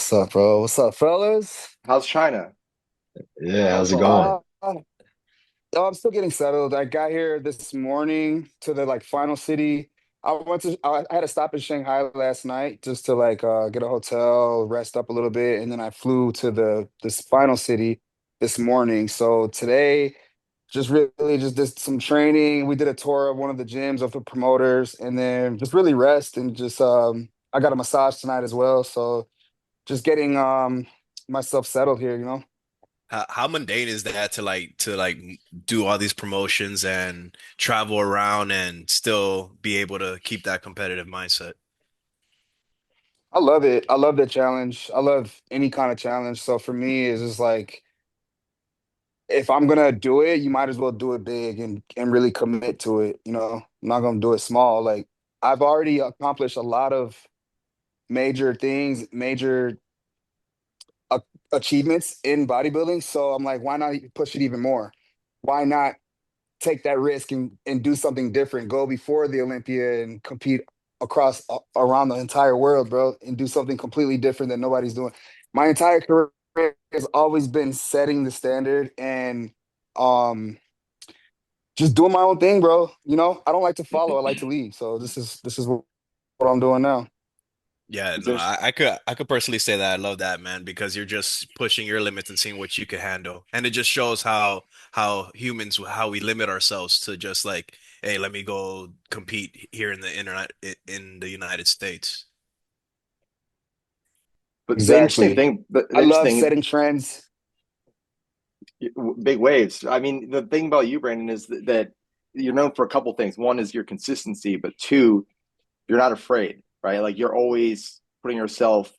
What's up, bro? What's up, fellas? How's China? Yeah, How's how's it going? going? Uh, oh, I'm still getting settled. I got here this morning to the final city. I had to stop in Shanghai last night just to get a hotel, rest up a little bit, and then I flew to this final city this morning. So today, just really just did some training. We did a tour of one of the gyms of the promoters, and then just really rest and just I got a massage tonight as well. So just getting myself settled here, you know. How mundane is that to do all these promotions and travel around and still be able to keep that competitive mindset? I love it. I love the challenge. I love any kind of challenge. So for me, it's just like if I'm gonna do it, you might as well do it big and really commit to it. You know, I'm not gonna do it small. Like I've already accomplished a lot of major things, major a achievements in bodybuilding. So I'm like, why not push it even more? Why not take that risk and do something different? Go before the Olympia and compete across around the entire world, bro, and do something completely different that nobody's doing. My entire career has always been setting the standard and um just doing my own thing, bro. You know, I don't like to follow, I like to lead. So this is what I'm doing now. Yeah, Is no, there, I could personally say that I love that, man, because you're just pushing your limits and seeing what you can handle. And it just shows how humans how we limit ourselves to just like, hey, let me go compete here in the internet in the United States. but the interesting Exactly. thing, the I love interesting setting trends. big waves. I mean, the thing about you, Brandon, is that you're known for a couple things. One is your consistency, but two, you're not afraid, right? Like you're always putting yourself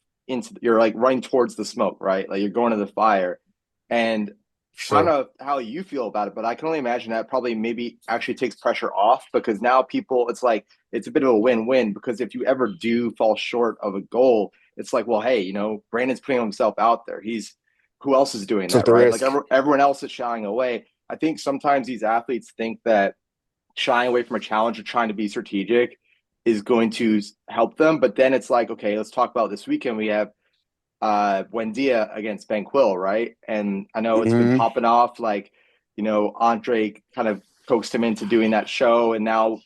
you're like running towards the smoke, right? Like you're going to the fire. And I don't Sure. know how you feel about it, but I can only imagine that probably maybe actually takes pressure off because now people, it's like, it's a bit of a win-win because if you ever do fall short of a goal, it's like, well, hey, Brandon's putting himself out there. Who else is doing Took that, the right? Like risk. everyone else is shying away. I think sometimes these athletes think that shying away from a challenge or trying to be strategic is going to help them. But then it's like, okay, let's talk about this weekend. We have Buendia against Banquil, right? And I know it's been Hmm. popping off. Like, Andre kind of coaxed him into doing that show, and now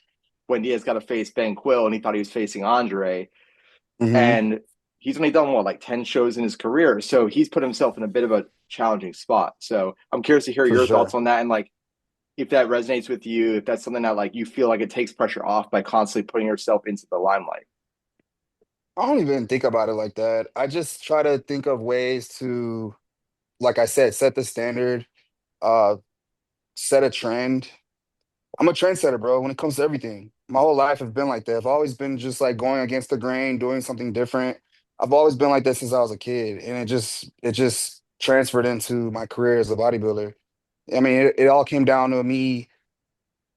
Buendia's got to face Banquil, and he thought he was facing Andre, Hmm. and he's only done what like 10 shows in his career, so he's put himself in a bit of a challenging spot. So I'm curious to hear For your thoughts sure. on that, and like if that resonates with you, if that's something that like you feel like it takes pressure off by constantly putting yourself into the limelight. I don't even think about it like that. I just try to think of ways to, like I said, set the standard, uh, set a trend. I'm a trendsetter, bro, when it comes to everything. My whole life has been like that. I've always been just like going against the grain, doing something different. I've always been like that since I was a kid, and it just transferred into my career as a bodybuilder. I mean, it all came down to me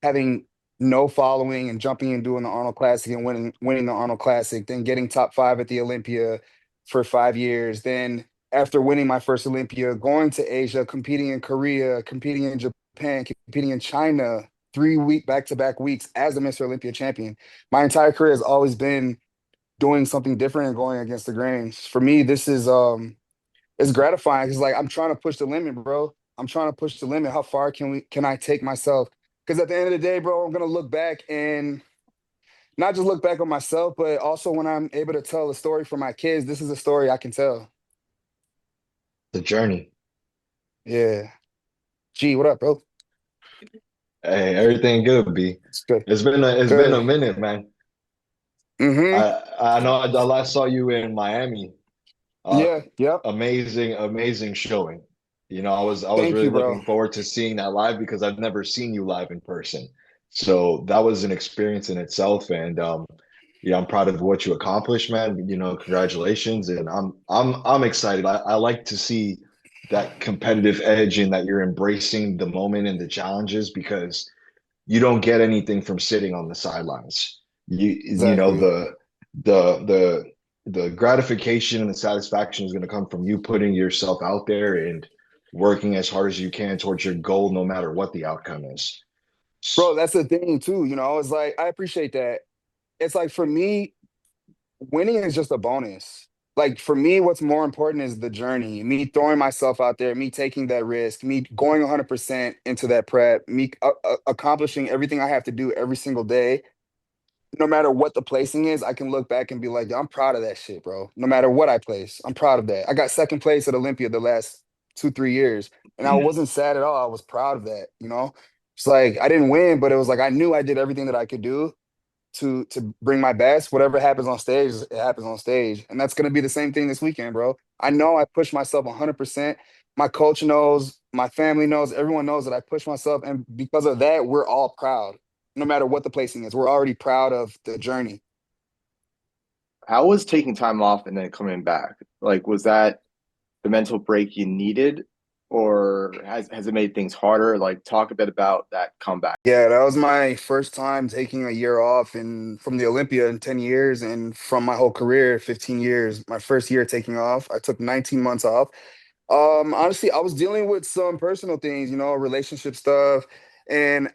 having no following and jumping and doing the Arnold Classic and winning the Arnold Classic, then getting top five at the Olympia for 5 years. Then after winning my first Olympia, going to Asia, competing in Korea, competing in Japan, competing in China, 3 week back-to-back weeks as the Mr. Olympia champion. My entire career has always been doing something different and going against the grain. For me, this is it's gratifying. It's like I'm trying to push the limit, bro. I'm trying to push the limit. How far can I take myself? Because at the end of the day, bro, I'm gonna look back and not just look back on myself, but also when I'm able to tell a story for my kids, this is a story I can tell. The journey. Yeah. Gee, what up, bro? Hey, everything good, B. It's good. It's been a Good. minute, man. Mm-hmm. I know I last saw you in Miami. Uh, Yeah. Yep. amazing showing. I was Thank really you, bro. looking forward to seeing that live because I've never seen you live in person. So that was an experience in itself, and yeah, I'm proud of what you accomplished, man. Congratulations, and I'm excited. I like to see that competitive edge and that you're embracing the moment and the challenges because you don't get anything from sitting on the sidelines. You know Exactly. the gratification and the satisfaction is going to come from you putting yourself out there and working as hard as you can towards your goal, no matter what the outcome is. Bro, that's the thing too. You know, it's like I appreciate that. It's like for me, winning is just a bonus. like for me, what's more important is the journey, me throwing myself out there, me taking that risk, me going 100% into that prep, me accomplishing everything I have to do every single day. No matter what the placing is, I can look back and be like, I'm proud of that shit, bro. No matter what I place, I'm proud of that. I got second place at Olympia the last 2, 3 years, and I wasn't sad at all. I was proud of that, you know? It's like I didn't win, but it was like I knew I did everything that I could do to bring my best. Whatever happens on stage, it happens on stage. And that's gonna be the same thing this weekend, bro. I know I push myself 100%. My coach knows, my family knows, everyone knows that I push myself. And because of that, we're all proud. No matter what the placing is, we're already proud of the journey. How was taking time off and then coming back? Like, was that the mental break you needed, or has it made things harder? Like, talk a bit about that comeback. Yeah, that was my first time taking a year off and from the Olympia in 10 years and from my whole career, 15 years. My first year taking off. I took 19 months off. Honestly, I was dealing with some personal things, relationship stuff, and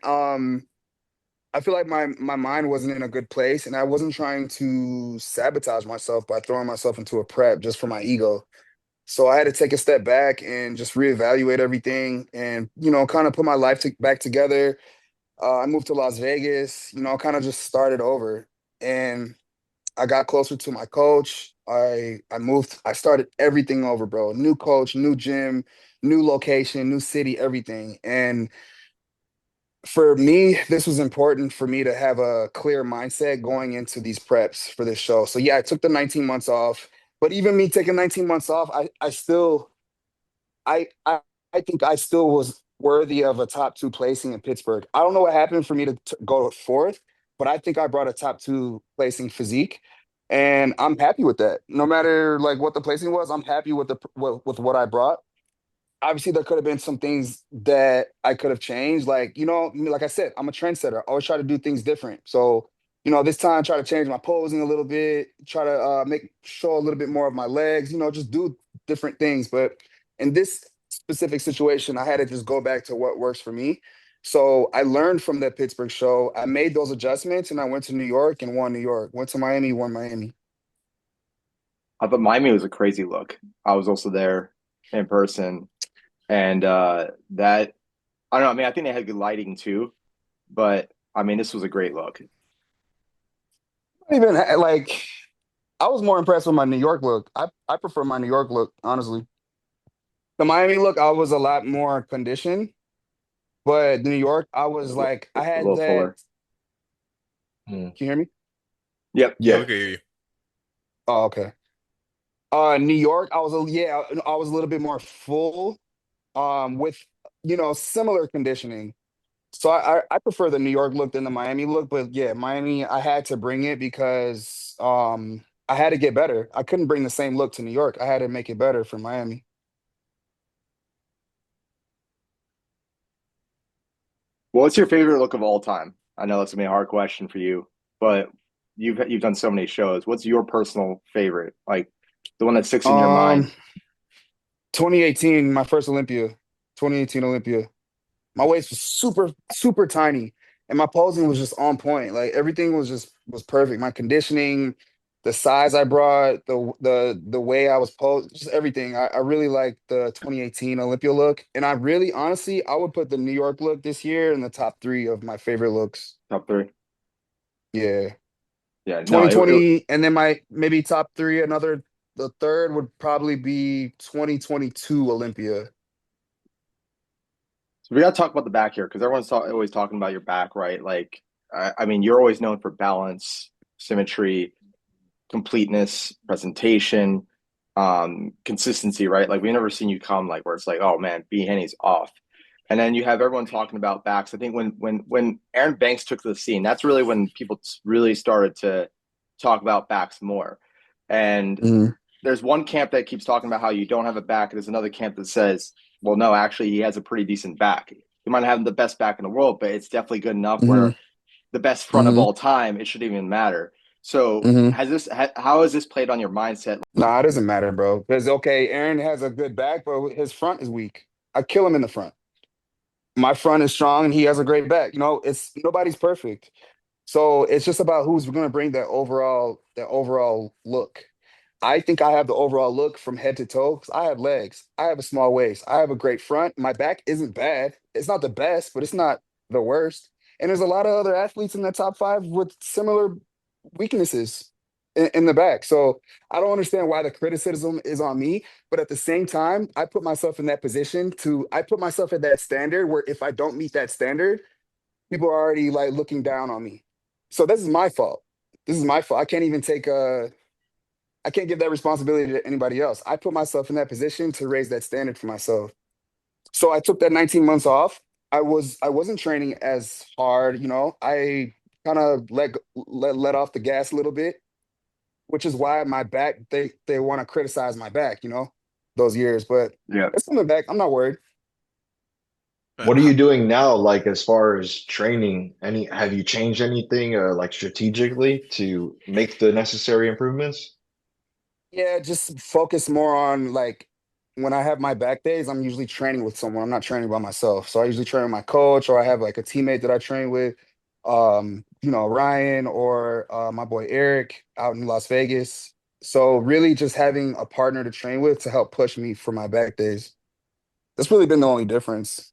I feel like my mind wasn't in a good place, and I wasn't trying to sabotage myself by throwing myself into a prep just for my ego. So I had to take a step back and just reevaluate everything, and kind of put my life back together. I moved to Las Vegas, kind of just started over, and I got closer to my coach. I moved, I started everything over, bro. New coach, new gym, new location, new city, everything. And for me, this was important for me to have a clear mindset going into these preps for this show. So yeah, I took the 19 months off, but even me taking 19 months off, I still I I I think I still was worthy of a top two placing in Pittsburgh. I don't know what happened for me to go fourth, but I think I brought a top two placing physique, and I'm happy with that. No matter like what the placing was, I'm happy with with what I brought. Obviously, there could have been some things that I could have changed. Like, like I said, I'm a trendsetter. I always try to do things different. So, this time try to change my posing a little bit, try to make show a little bit more of my legs, just do different things. But in this specific situation, I had to just go back to what works for me. So I learned from that Pittsburgh show. I made those adjustments and I went to New York and won New York. Went to Miami, won Miami. I thought Miami was a crazy look. I was also there in person, and that I don't know. I mean, I think they had good lighting too, but I mean, this was a great look. Even like I was more impressed with my New York look. I prefer my New York look, honestly. The Miami look, I was a lot more conditioned, but New York, I was like, I A had little that. fuller. Hmm. Can you hear me? Yep. Yeah, Yeah. we can hear you. Oh, okay. New York, yeah, I was a little bit more full, with similar conditioning. So I prefer the New York look than the Miami look, but yeah, Miami, I had to bring it because I had to get better. I couldn't bring the same look to New York. I had to make it better for Miami. What's your favorite look of all time? I know that's gonna be a hard question for you, but you've done so many shows. What's your personal favorite? Like the one that sticks in your mind? Um, 2018, my first Olympia, 2018 Olympia. My waist was super, super tiny, and my posing was just on point. Like everything was perfect. My conditioning, the size I brought, the way I was posed, just everything. I really liked the 2018 Olympia look, and I really, honestly, I would put the New York look this year in the top three of my favorite looks. Top three. Yeah, Yeah. No. It 2020, and then my maybe top three. The third would probably be 2022 Olympia. So we got to talk about the back here because always talking about your back, right? Like, I mean, you're always known for balance, symmetry, completeness, presentation, consistency, right? Like, we've never seen you come like where it's like, oh man, B Henny's off. And then you have everyone talking about backs. I think when Aaron Banks took to the scene, that's really when people really started to talk about backs more. And Mhm. there's one camp that keeps talking about how you don't have a back. There's another camp that says, well, no, actually, he has a pretty decent back. He might not have the best back in the world, but it's definitely good enough Mhm. where the best front of Mhm. all time, it shouldn't even matter. So, Mhm. how has this played on your mindset? Nah, it doesn't matter, bro. Because okay, Aaron has a good back, but his front is weak. I kill him in the front. My front is strong, and he has a great back. It's nobody's perfect. So it's just about who's going to bring that overall look. I think I have the overall look from head to toe 'cause I have legs. I have a small waist. I have a great front. My back isn't bad. It's not the best, but it's not the worst. And there's a lot of other athletes in the top five with similar weaknesses in the back. So I don't understand why the criticism is on me. But at the same time, I put myself in that position I put myself at that standard where if I don't meet that standard, people are already like looking down on me. So this is my fault. This is my fault. I can't give that responsibility to anybody else. I put myself in that position to raise that standard for myself. So I took that 19 months off. I wasn't training as hard, you know. I kind of let off the gas a little bit, which is why my back they want to criticize my back, you know, those years. But Yeah. it's coming back. I'm not worried. What are you doing now, like as far as training? Have you changed anything like strategically to make the necessary improvements? Yeah, just focus more on like when I have my back days, I'm usually training with someone. I'm not training by myself. So I usually train with my coach or I have like a teammate that I train with. You know, Ryan or my boy Eric out in Las Vegas. So really just having a partner to train with to help push me for my back days. That's really been the only difference.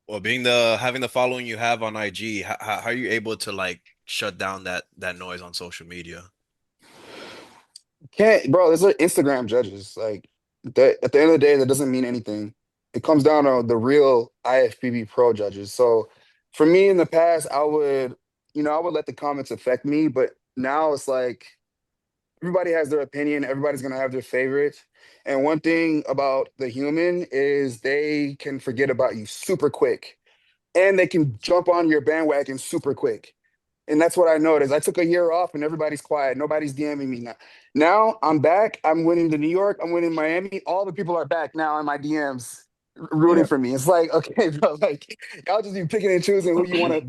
Well, being the having the following you have on IG, how are you able to like shut down that noise on social media? Can't, bro, there's like Instagram judges. Like that at the end of the day, that doesn't mean anything. It comes down to the real IFBB pro judges. So for me in the past, I would let the comments affect me, but now it's like everybody has their opinion, everybody's gonna have their favorite. And one thing about the human is they can forget about you super quick and they can jump on your bandwagon super quick. And that's what I noticed. I took a year off and everybody's quiet. Nobody's DMing me now. Now I'm back. I'm winning to New York. I'm winning Miami. All the people are back now in my DMs rooting Yeah. for me. It's like, okay, bro, like y'all just be picking and choosing who you want to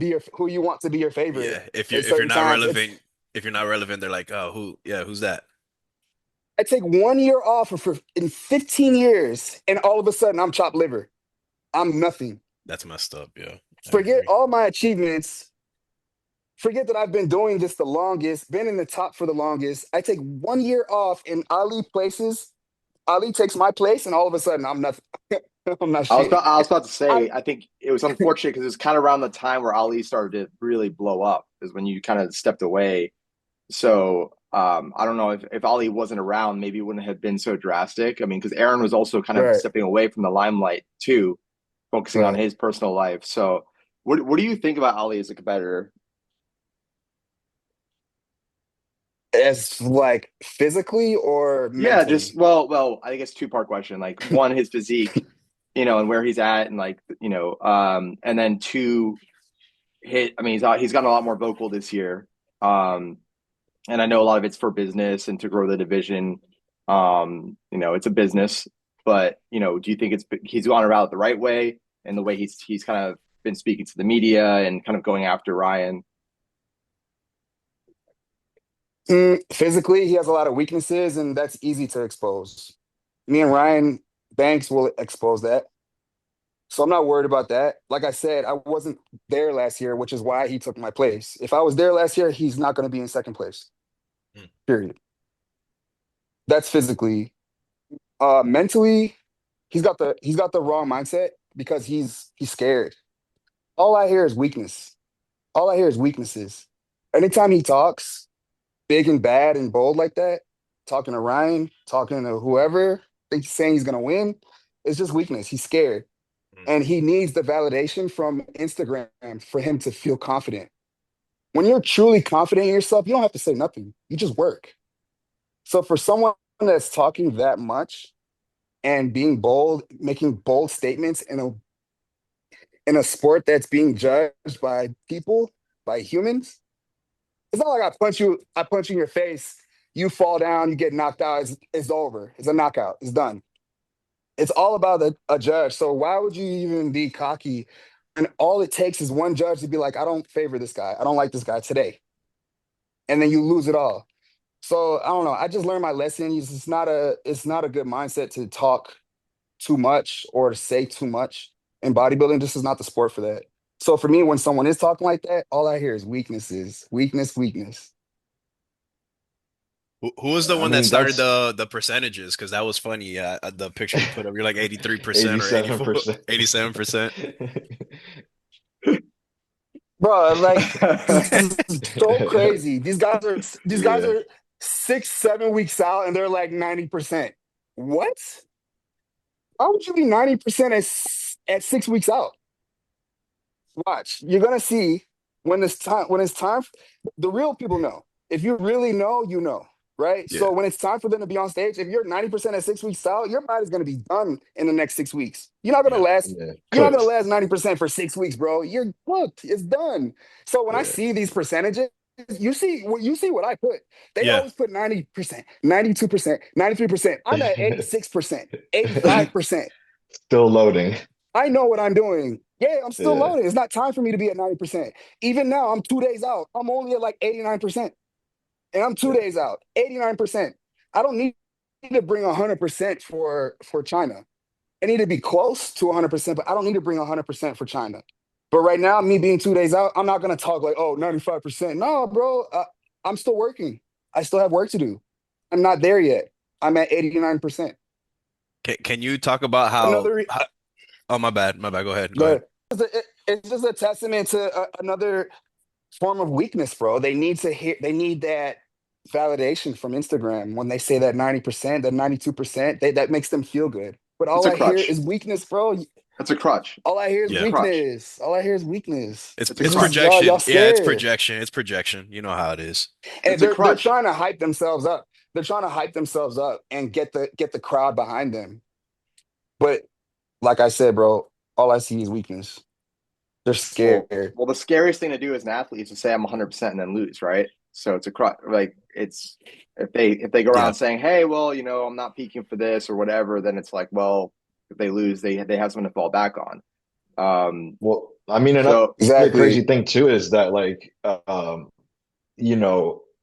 be your favorite Yeah, at if you're certain not times. relevant, if you're not relevant, they're like, oh, who's that? I take 1 year off in 15 years, and all of a sudden I'm chopped liver. I'm nothing. That's messed up. Yeah, I Forget agree. all my achievements. Forget that I've been doing this the longest, been in the top for the longest. I take 1 year off and Ali takes my place, and all of a sudden I'm nothing. I'm not shit. I was about to I'm say, I think it was unfortunate because it was kind of around the time where Ali started to really blow up, is when you kind of stepped away. So I don't know if Ali wasn't around, maybe it wouldn't have been so drastic. I mean, because Aaron was also kind of right, stepping away from the limelight too, focusing on right. his personal life. So what do you think about Ali as a competitor? As like physically or Yeah, just mentally. I guess two-part question. Like one, his physique, and where he's at, and like, and then two, I mean, he's gotten a lot more vocal this year. Um, and I know a lot of it's for business and to grow the division. It's a business, but do you think he's gone about the right way and the way he's kind of been speaking to the media and kind of going after Ryan? Physically, he has a lot of weaknesses, and that's easy to expose. Me and Ryan Banks will expose that. So I'm not worried about that. Like I said, I wasn't there last year, which is why he took my place. If I was there last year, he's not going to be in second place. Hmm. Period. That's physically. Mentally, he's got the wrong mindset because he's scared. All I hear is weakness. All I hear is weaknesses. Anytime he talks big and bad and bold like that, talking to Ryan, talking to whoever, thinks saying he's gonna win, it's just weakness. He's scared. Hmm. And he needs the validation from Instagram for him to feel confident. When you're truly confident in yourself, you don't have to say nothing. You just work. So for someone that's talking that much and being bold, making bold statements in a sport that's being judged by people, by humans, it's not like I punch you in your face, you fall down, you get knocked out, it's over. It's a knockout. It's done. It's all about a judge. So why would you even be cocky? And all it takes is one judge to be like, I don't favor this guy. I don't like this guy today. And then you lose it all. So I don't know. I just learned my lesson. It's not a good mindset to talk too much or to say too much in bodybuilding. This is not the sport for that. So for me, when someone is talking like that, all I hear is weaknesses, weakness, weakness. Who was the I one that mean, started that's the percentages? Because that was funny. The picture you put up, you're like 83% or 84, 87%. 87%. Bro, like this is so crazy. These guys Yeah. are 6, 7 weeks out and they're like 90%. What? Why would you be 90% at 6 weeks out? Watch. You're gonna see when it's time, the real people know. If you really know, you know, right? Yeah. So when it's time for them to be on stage, if you're 90% at 6 weeks out, your body's gonna be done in the next 6 weeks. Yeah. Yeah. You're not gonna Cooked. last 90% for 6 weeks, bro. You're cooked. It's done. So when I Yeah. see these percentages, you see what I put. They Yeah. always put 90%, 92%, 93%. I'm at 86%, 85%. Still loading. I know what I'm doing. Yeah, I'm still Yeah. loading. It's not time for me to be at 90%. Even now, I'm 2 days out. I'm only at like 89%. And I'm two Yeah. days out, 89%. I don't need to bring 100% for China. I need to be close to 100%, but I don't need to bring 100% for China. But right now, me being 2 days out, I'm not going to talk like, oh, 95%. No, bro, I'm still working. I still have work to do. I'm not there yet. I'm at 89%. Can you talk about Another, re- oh, my bad. My bad. Go ahead. Go ahead. but it's just a testament to another form of weakness, bro. They need that validation from Instagram when they say that 90%, that 92%, that makes them feel good. But It's all a I hear crutch. is weakness, bro. It's a crutch. All I hear is It's a Yeah. crutch. weakness. All I hear is weakness. It's a It's It's just y'all, crutch. y'all projection. Yeah, it's scared. projection. It's projection. You know how it is. And It's a they're crutch. trying to hype themselves up. They're trying to hype themselves up and get the crowd behind them. But like I said, bro, all I see is weakness. They're Well, scared. well, the scariest thing to do as an athlete is to say I'm 100% and then lose, right? So it's a crutch. Like it's if they go Yeah. around saying, "Hey, well, I'm not peaking for this or whatever," then it's like, well, if they lose, they have something to fall back on. Well, I mean, another So crazy Exactly. thing too is that like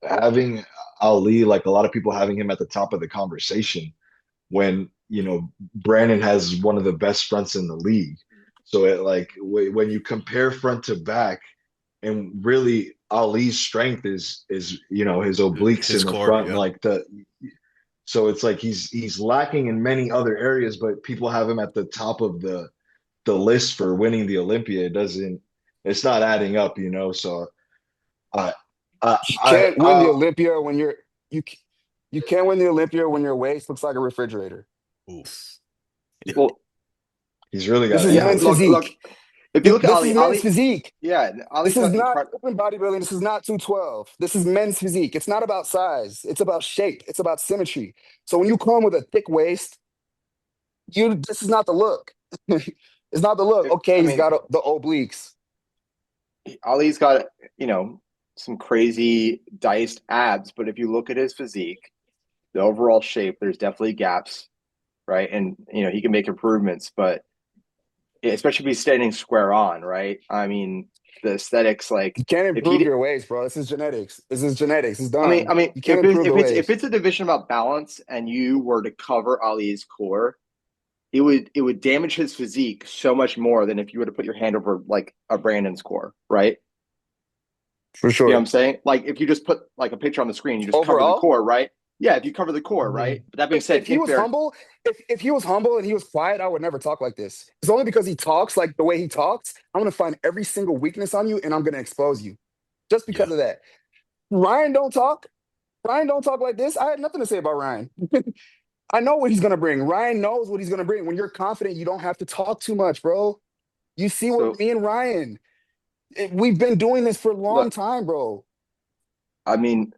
having Ali, like a lot of people having him at the top of the conversation when, Brandon has one of the best fronts in the league. So it like when you compare front to back, and really Ali's strength is his obliques His in the core. front, Yeah. like so it's like he's lacking in many other areas, but people have him at the top of the list for winning the Olympia. It's not adding up. So I I You I, can't win the I Olympia when you c- you can't win the Olympia when your waist looks like a refrigerator. Oof. well, he's really This got, is yeah. yeah. men's Look. physique. If you look at This is Ali, men's physique. yeah, This Ali's is got not incredible. open bodybuilding. This is not 212. This is men's physique. It's not about size. It's about shape. It's about symmetry. So when you come with a thick waist, this is not the look. It's not the look. Okay, I he's mean, got the obliques. Ali's got some crazy diced abs, but if you look at his physique, the overall shape, there's definitely gaps, right? And he can make improvements, but especially if he's standing square on, right? I mean, the aesthetics, like You can't if improve he, your waist, bro. This is genetics. This is genetics. It's I mean, I done. mean, You can't if it's improve if the it's if waist. it's a division about balance, and you were to cover Ali's core, it would damage his physique so much more than if you were to put your hand over like a Brandon's core, right? For You know what sure. I'm saying? Like if you just put like a picture on the screen, you just cover the Overall, core, right? Yeah, if you cover the core, right? Mhm. But that being said, if he if was they're humble, if he was humble and he was quiet, I would never talk like this. It's only because he talks like the way he talks. I'm gonna find every single weakness on you and I'm gonna expose you. Just Yeah. because of that. Ryan don't talk. Ryan don't talk like this. I had nothing to say about Ryan. I know what he's gonna bring. Ryan knows what he's gonna bring. When you're confident, you don't have to talk too much, bro. You see what so me and Ryan, we've been doing this for a long look, time, bro. I mean,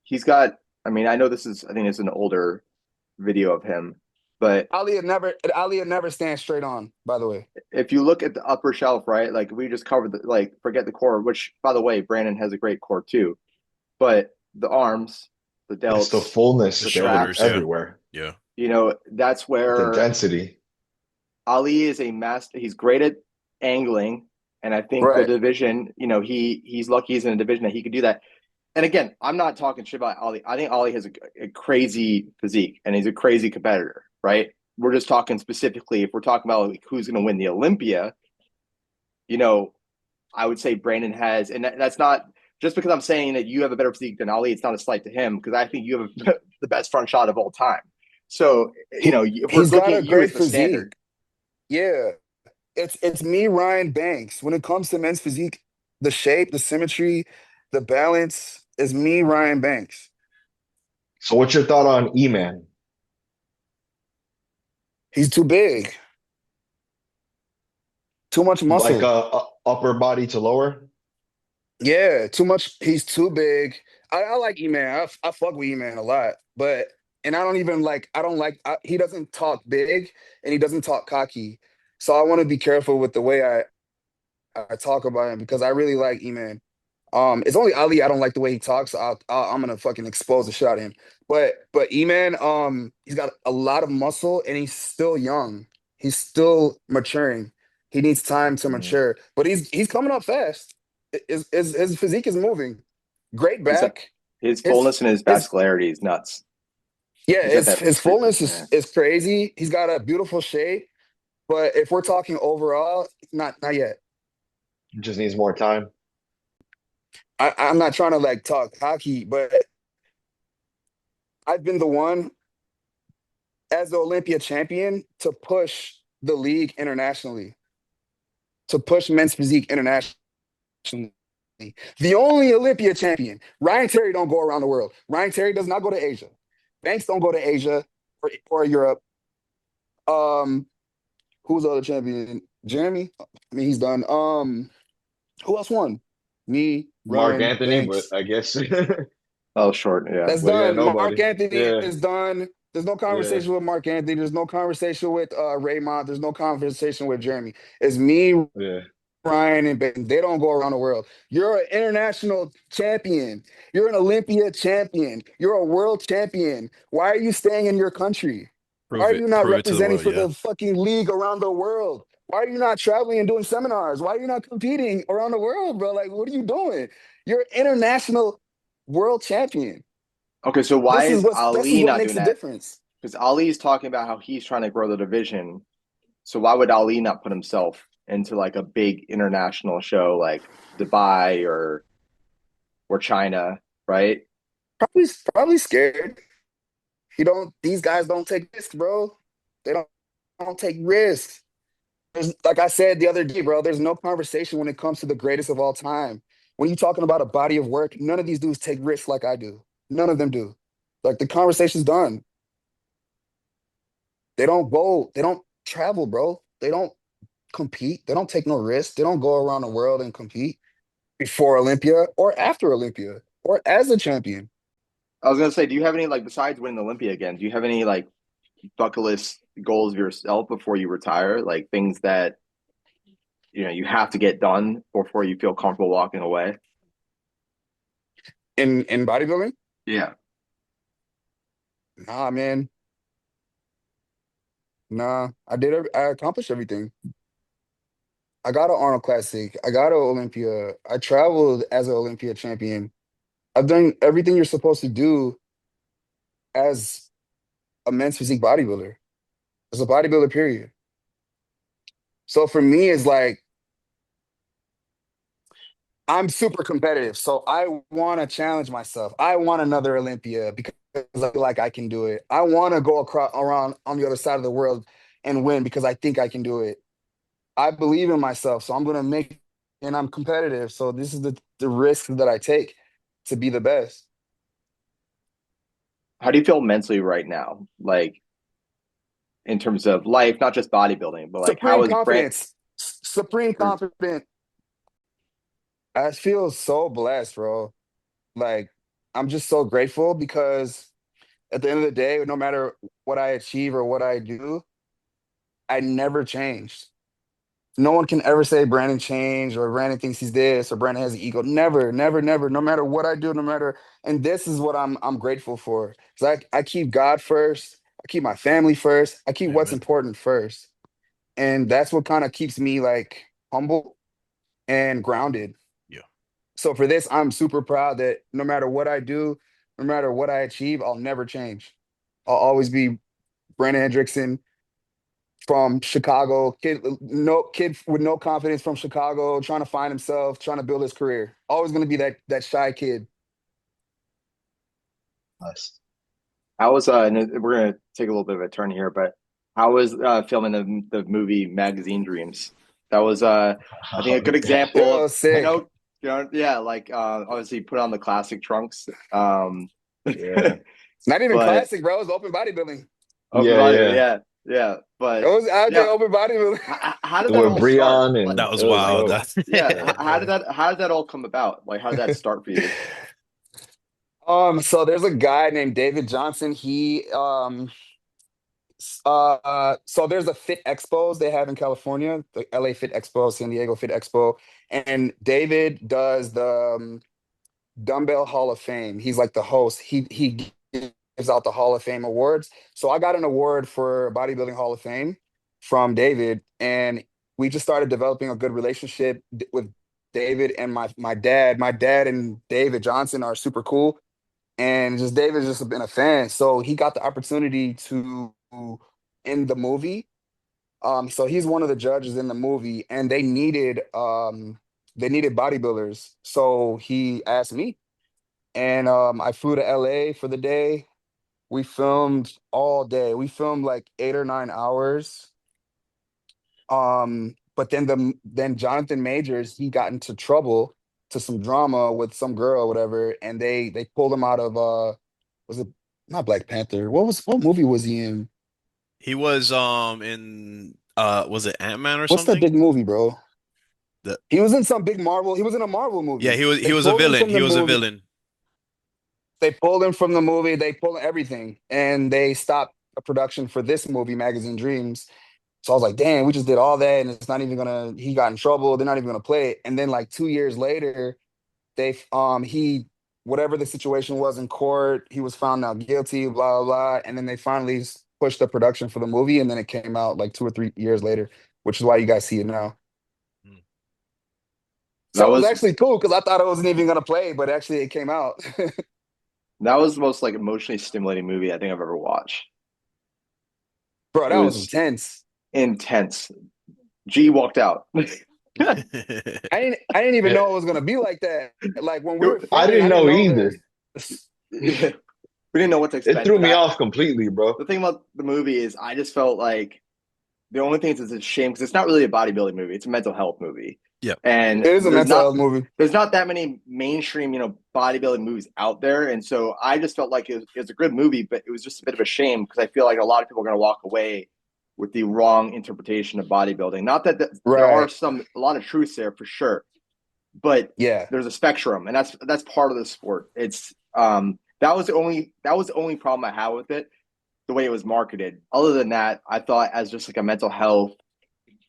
he's got. I mean, I know this is. I think it's an older video of him, but Ali had never stand straight on, by the way. if you look at the upper shelf, right? Like we just covered the like forget the core, which by the way, Brandon has a great core too. But the arms, the It's the delts, fullness the Shoulders. traps, Yeah. everywhere. Yeah. that's The where intensity. Ali is a master. He's great at angling, and I think the Right. division, he's lucky he's in a division that he could do that. And again, I'm not talking shit about Ali. I think Ali has a crazy physique, and he's a crazy competitor, right? We're just talking specifically if we're talking about like, who's going to win the Olympia. You know, I would say Brandon has, and that's not just because I'm saying that you have a better physique than Ali, it's not a slight to him because I think you have the best front shot of all time. So, if we're He's got looking at a you great as the standard, physique. Yeah. It's me, Ryan Banks. When it comes to men's physique, the shape, the symmetry, the balance is me, Ryan Banks. So what's your thought on E-Man? He's too big, too much Like muscle. upper body to lower? Yeah, too much. He's too big. I like E-Man. I fuck with E-Man a lot, but and I don't even like. I don't like. He doesn't talk big and he doesn't talk cocky. So I want to be careful with the way I talk about him because I really like E-Man. It's only Ali I don't like the way he talks. So I'm gonna fucking expose the shit out of him. But E-Man, he's got a lot of muscle and he's still young. He's still maturing. He needs time to Mm. mature, but he's coming up fast. His physique is moving. Great his back. his His fullness and his his vascularity is nuts. yeah, He's got that his freaking fullness yeah. is crazy. He's got a beautiful shape, but if we're talking overall, not yet. Just needs more time. I'm not trying to like talk hockey, but I've been the one as the Olympia champion to push the league internationally, to push men's physique internationally. The only Olympia champion. Ryan Terry don't go around the world. Ryan Terry does not go to Asia. Banks don't go to Asia or Europe. Um, who's the other champion? Jeremy. I mean, he's done. Who else won? Me, Mark Ryan, Anthony, but Banks. I guess. Oh, short, yeah. That's But yeah, done. Mark nobody. Anthony Yeah, is done. There's no yeah, conversation with Mark Anthony. There's no conversation with Raymond. There's no conversation with Jeremy. It's me, yeah. Ryan, and Ben. They don't go around the world. You're an international champion. You're an Olympia champion. You're a world champion. Why are you staying in your country? Why Prove are it. you not Prove it to the representing world. for Yeah. the fucking league around the world? Why are you not traveling and doing seminars? Why are you not competing around the world, bro? Like, what are you doing? You're an international world champion. Okay, so why is This is Ali what not makes doing the that? difference. Because Ali is talking about how he's trying to grow the division. So why would Ali not put himself into like a big international show like Dubai or China, right? Probably scared. You don't these guys don't take risks, bro. They don't take risks. Like I said the other day, bro, there's no conversation when it comes to the greatest of all time. When you're talking about a body of work, none of these dudes take risks like I do. None of them do. Like the conversation's done. They don't travel, bro. They don't compete. They don't take no risks. They don't go around the world and compete before Olympia or after Olympia or as a champion. I was gonna say, do you have any like besides winning the Olympia again? Do you have any like bucket list goals of yourself before you retire? Like things that you have to get done before you feel comfortable walking away? In bodybuilding, Yeah. nah, man. Nah, I accomplished everything. I got an Arnold Classic. I got an Olympia. I traveled as an Olympia champion. I've done everything you're supposed to do as a men's physique bodybuilder, as a bodybuilder, period. So for me, it's like I'm super competitive. So I want to challenge myself. I want another Olympia because I feel like I can do it. I want to go across around on the other side of the world and win because I think I can do it. I believe in myself, so I'm gonna make and I'm competitive. So this is the risk that I take to be the best. How do you feel mentally right now? Like in terms of life, not just bodybuilding, but like how Supreme is Brent confidence. Supreme confident. I feel so blessed, bro. Like I'm just so grateful because at the end of the day, no matter what I achieve or what I do, I never changed. No one can ever say Brandon changed or Brandon thinks he's this or Brandon has an ego. Never, never, never. No matter what I do, no matter. And this is what I'm grateful for. Because I keep God first. I keep my family first. I keep what's Amen. important first. And that's what kind of keeps me like humble and grounded. Yeah. So for this, I'm super proud that no matter what I do, no matter what I achieve, I'll never change. I'll always be Brandon Hendrickson, from Chicago, kid with no confidence from Chicago, trying to find himself, trying to build his career. Always going to be that shy kid. Nice. How was and we're gonna take a little bit of a turn here, but how was filming the movie Magazine Dreams? That was I think a good example Yo, of I sick. know yeah, like obviously put on the classic trunks. Yeah. Not even But classic, bro. It's open bodybuilding. open Yeah, body, yeah. yeah, yeah. It But was out there yeah, open bodybuilding. how did that With all start? Breon Like and That was it was wild. dope. That yeah, Yeah. how did that all come about? Like how did that start for you? So there's a guy named David Johnson. So there's a Fit Expos they have in California, the LA Fit Expo, San Diego Fit Expo, and David does the Dumbbell Hall of Fame. He's like the host. He gives out the Hall of Fame awards. So I got an award for Bodybuilding Hall of Fame from David, and we just started developing a good relationship with David and my dad. My dad and David Johnson are super cool, and just David's just been a fan. So he got the opportunity to in the movie. So he's one of the judges in the movie, and they needed bodybuilders. So he asked me, and I flew to LA for the day. We filmed all day. We filmed like 8 or 9 hours. But then Jonathan Majors, he got into trouble to some drama with some girl or whatever, and they pulled him out of was it not Black Panther? What movie was he in? he was in was it Ant-Man or What's that something? big movie, bro? The He was in some big Marvel. He was in a Marvel Yeah, movie. he They was a pulled him villain. from He the was a movie. villain. They pulled him from the movie. They pulled everything, and they stopped a production for this movie, Magazine Dreams. So I was like, damn, we just did all that, and it's not even gonna. He got in trouble. They're not even gonna play it. And then like 2 years later, he whatever the situation was in court, he was found not guilty. Blah blah blah. And then they finally pushed the production for the movie, and then it came out like 2 or 3 years later, which is why you guys see it now. Hmm. That So it was was actually cool because I thought it wasn't even gonna play, but actually it came out. that was the most like emotionally stimulating movie I think I've ever watched. Bro, It that was was intense. intense. G walked out. I didn't even know it was gonna be like that. Like when we were I filming, didn't I didn't know know either. there's We didn't know what to It expect, threw but me I off completely, bro. the thing about the movie is I just felt like the only thing is it's a shame because it's not really a bodybuilding movie; it's a mental health movie, Yep. and it is a mental health movie. there's not that many mainstream bodybuilding movies out there, and so I just felt like it was a good movie, but it was just a bit of a shame because I feel like a lot of people are going to walk away with the wrong interpretation of bodybuilding. Not that there are Right. a lot of truths there for sure, but Yeah. there's a spectrum, and that's part of the sport. It's that was the only problem I had with it, the way it was marketed. Other than that, I thought as just like a mental health,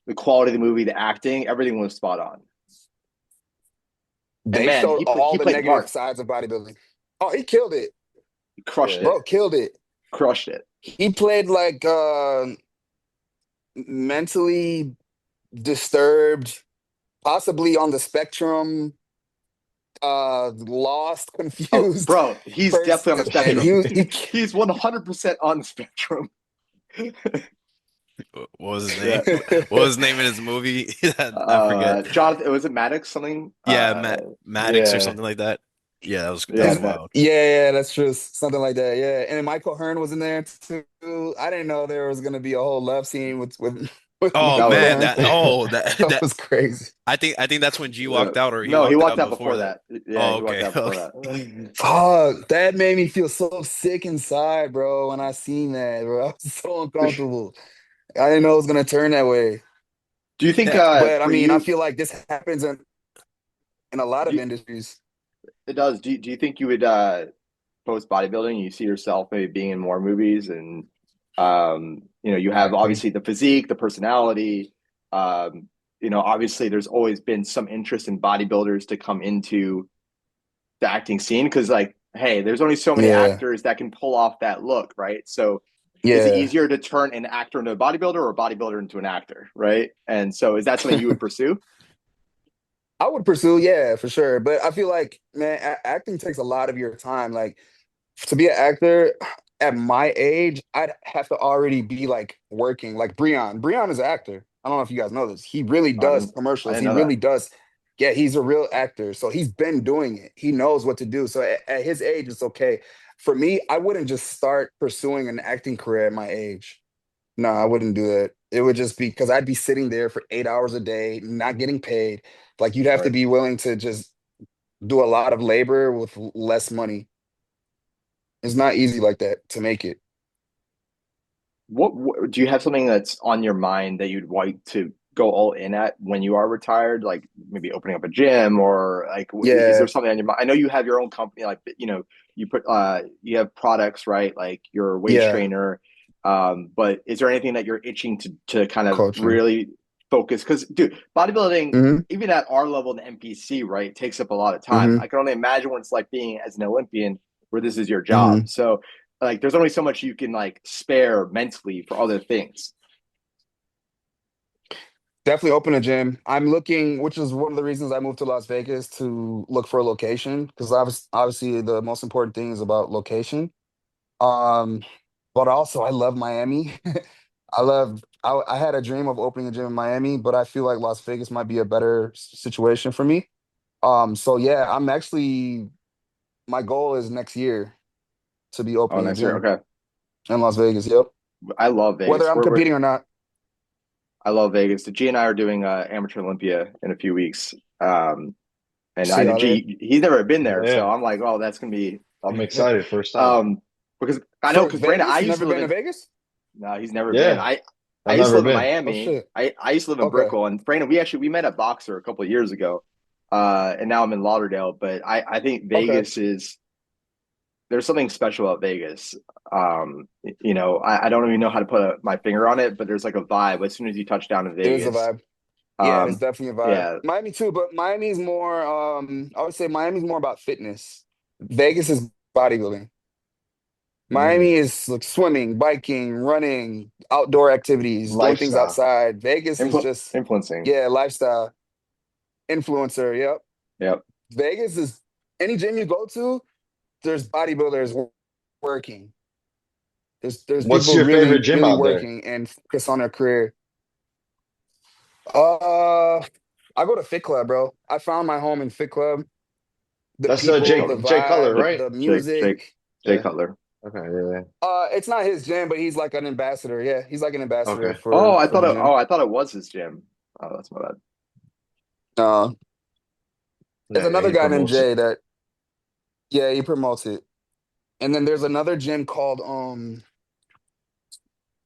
the quality of the movie, the acting, everything was spot on. And They man, showed all he the played the negative part. sides of bodybuilding. Oh, he killed it. He crushed Yeah. it, Bro, killed it. crushed it. He played like mentally disturbed, possibly on the spectrum, lost, Oh, confused bro, he's definitely on the person. And spectrum. he He's 100% on the spectrum. What was his name? Yeah. What was his name in his movie? I forget. Jonathan, was it Maddox something? Yeah, Maddox or Yeah. something like that. Yeah, that Yeah, was Is Matt. wild. yeah, that's true. Something like that. Yeah. And then Michael Hearn was in there too. I didn't know there was gonna be a whole love scene with Oh That Michael was man, Hearn. that oh That that was crazy. I think that's when G walked out or he no, he walked walked out out before before that. that. Yeah, Oh, he walked okay. out before Okay. that. Fuck, that made me feel so sick inside, bro, when I seen that, bro. I was so uncomfortable. I didn't know it was gonna turn that way. Do you think Yeah. But I for mean, I you feel like this happens in a lot do of you, industries. it does? Do you think you would post bodybuilding, you see yourself maybe being in more movies and you have Acting. obviously the physique, the personality. Um, obviously there's always been some interest in bodybuilders to come into the acting scene because like, hey, there's only so many Yeah. actors that can pull off that look, right? So is it Yeah. easier to turn an actor into a bodybuilder or a bodybuilder into an actor, right? And so is that something you would pursue? I would pursue, yeah, for sure. But I feel like, man, acting takes a lot of your time. Like to be an actor, at my age, I'd have to already be like working. Like Breon. Breon is an actor. I don't know if you guys know this. He really does I commercials. didn't He know that. really does. Yeah, he's a real actor. So he's been doing it. He knows what to do. So at his age, it's okay. For me, I wouldn't just start pursuing an acting career at my age. No, I wouldn't do that. It would just be because I'd be sitting there for 8 hours a day, not getting paid. Like you'd have to Right. be willing to just do a lot of labor with less money. It's not easy like that to make it. What do you have something that's on your mind that you'd like to go all in at when you are retired? Like maybe opening up a gym or like is there Yeah, something on your mind? I know you have your own company, like you put you have products, right? Like you're a weight yeah, trainer. But is there anything that you're itching to kind of coaching. really focus? Because dude, bodybuilding, Hmm. even at our level in the NPC, right, takes up a lot of time. Hmm. I can only imagine what it's like being as an Olympian where this is your job. Hmm. So like there's only so much you can like spare mentally for other things. Definitely open a gym. I'm looking, which is one of the reasons I moved to Las Vegas to look for a location, because obviously the most important thing is about location. Um, but also I love Miami. I had a dream of opening a gym in Miami, but I feel like Las Vegas might be a better situation for me. So yeah, I'm actually my goal is next year to be Oh, opening a next year. gym Okay. in Las Vegas. Yep. I love Whether Vegas. I'm We're competing or not. I love Vegas. The G and I are doing amateur Olympia in a few weeks. And See I y'all there. G he's never been there, so Yeah, I'm like, oh, that's gonna be I'm excited. First time. um because I know For because Brandon, I Vegas? You used to never live been to in Vegas? no, he's never been. Yeah, I I've used to never live in been. Oh Miami. shit. I used to live in Okay. Brickell, and Brandon, we met at Boxer a couple of years ago. And now I'm in Lauderdale, but I think Okay. Vegas is there's something special about Vegas. I don't even know how to put my finger on it, but there's like a vibe as soon as you touch down in It is a Vegas. vibe. Yeah, it is Um, definitely a vibe. yeah, Miami too, but Miami's more I would say Miami's more about fitness. Vegas is bodybuilding. Mm, Miami is like swimming, biking, running, outdoor activities, doing things lifestyle. outside. Vegas is just, influencing. yeah, lifestyle, influencer. Yep. Yep. Vegas is any gym you go to, there's bodybuilders working. There's What's people your favorite really, gym really out there? working and focus on their career. Uh, I go to Fit Club, bro. I found my home in Fit Club. The That's people, the Jake Cutler, vibe, J- right? the Jake music. Jay Yeah. Cutler. Okay. Yeah. It's not his gym, but he's like an ambassador. Yeah, he's like an Yeah. ambassador Okay. for the gym. I thought it was his gym. Oh, that's my bad. Uh, there's Yeah. Yeah. another He guy named promotes it. Jay that, yeah, he promotes it. And then there's another gym called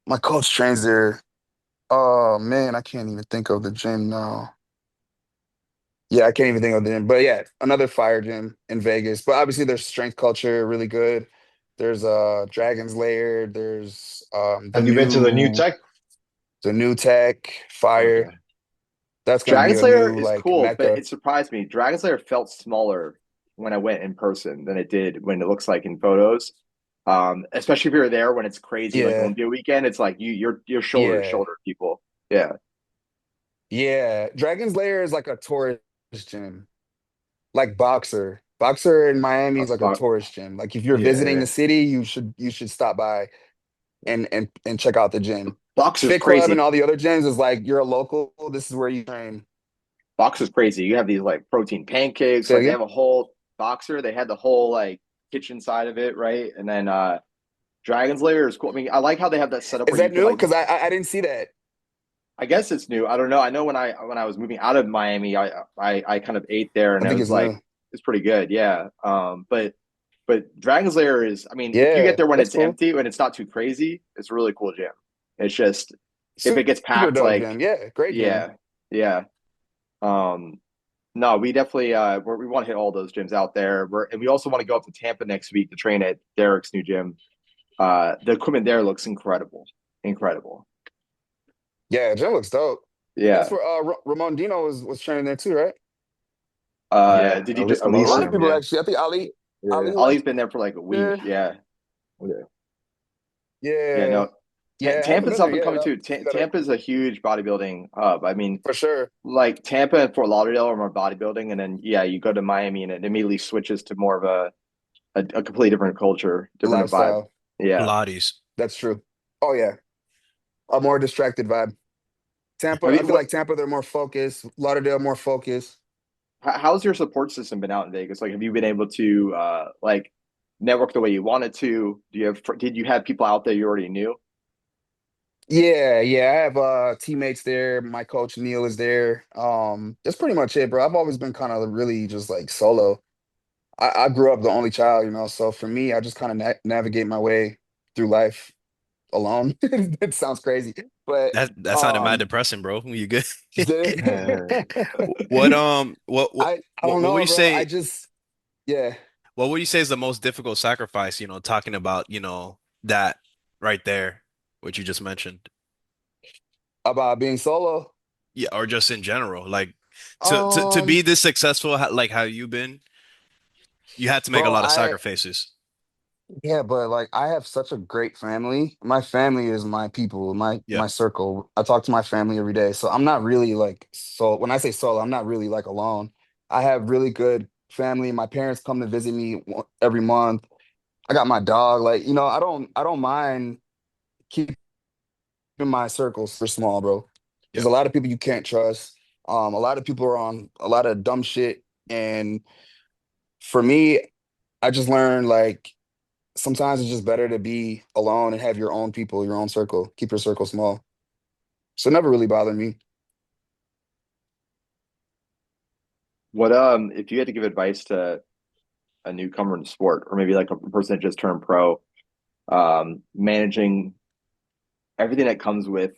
my coach trains there. Oh man, I can't even think of the gym now. Yeah, I can't even think of the gym. But yeah, another fire gym in Vegas. But obviously there's strength culture really good. There's Dragon's Lair, there's Have you been to the new tech fire. Okay. That's gonna be Dragon a Slayer new is like cool, but mecca. it surprised me. Dragon Slayer felt smaller when I went in person than it did when it looks like in photos. Especially if you're there when it's crazy, like Yeah, Olympia weekend, it's like you're shoulder to yeah, shoulder with people. Yeah. yeah. Dragon's Lair is like a tourist gym, like Boxer. Boxer in Miami is like a But tourist gym. Like if you're Yeah. visiting Yeah. the city, you should stop by and check out the gym. Boxer's Fit Club and crazy. all the other gyms is like you're a local. This is where you train. Boxer's crazy. You have these like protein pancakes, Say it like they again. have a whole Boxer, they had the whole like kitchen side of it, right? And then Dragon's Lair is cool. I mean, I like how they have that setup Is where you that can new? like Because I didn't see that. I guess it's new. I don't know. I know when I was moving out of Miami, I kind of ate there, and I it think was it's like new. it's pretty good. Yeah. But Dragon's Lair is. I mean, if you get Yeah, there when that's it's cool. empty, when it's not too crazy, it's a really cool gym. It's just if it gets Super packed, dope like gym. Yeah, great gym. yeah, yeah. Um, no, we definitely we want to hit all those gyms out there. And we also want to go up to Tampa next week to train at Derek's new gym. The equipment there looks incredible, incredible. Yeah, gym looks dope. That's Yeah. where Ramon Dino was training there too, right? Yeah. Did he just come A lot of over? Elysium. people Yeah. actually. I think Ali Yeah. Ollie's went been there for like a week. there. Yeah. Okay. Yeah. Yeah, No. yeah. I haven't Tampa's been there up and yet. coming too. See that Tampa's a huge bodybuilding hub. I mean, for sure. like Tampa and Fort Lauderdale are more bodybuilding, and then yeah, you go to Miami and it immediately switches to more of a completely different culture, different vibe. Lifestyle. Yeah. Pilates. That's true. Oh yeah, a more distracted vibe. Tampa, Have I you feel what? like Tampa, they're more focused. Lauderdale, more focused. How's your support system been out in Vegas? Like, have you been able to like network the way you wanted to? Did you have people out there you already knew? Yeah, yeah. I have teammates there. My coach Neil is there. That's pretty much it, bro. I've always been kind of really just like solo. I grew up the only child, so for me, I just kind of navigate my way through life alone. It sounds crazy, but That sounded mad depressing, bro. You good? What I don't what would know, you bro. I say? just yeah, What would you say is the most difficult sacrifice, talking about, that right there, what you just mentioned? about being solo. Yeah, or just in general. Like to Um, be this successful, like how you've been, you had to make a bro, lot of I sacrifices. yeah, but like I have such a great family. My family is my people, my Yeah. circle. I talk to my family every day. So I'm not really like so when I say solo, I'm not really like alone. I have really good family. My parents come to visit me every month. I got my dog. Like, I don't mind keeping my circles for small, bro. There's Yep. a lot of people you can't trust. A lot of people are on a lot of dumb shit. And for me, I just learned like sometimes it's just better to be alone and have your own people, your own circle. Keep your circle small. So it never really bothered me. What if you had to give advice to a newcomer in the sport, or maybe like a person that just turned pro, managing everything that comes with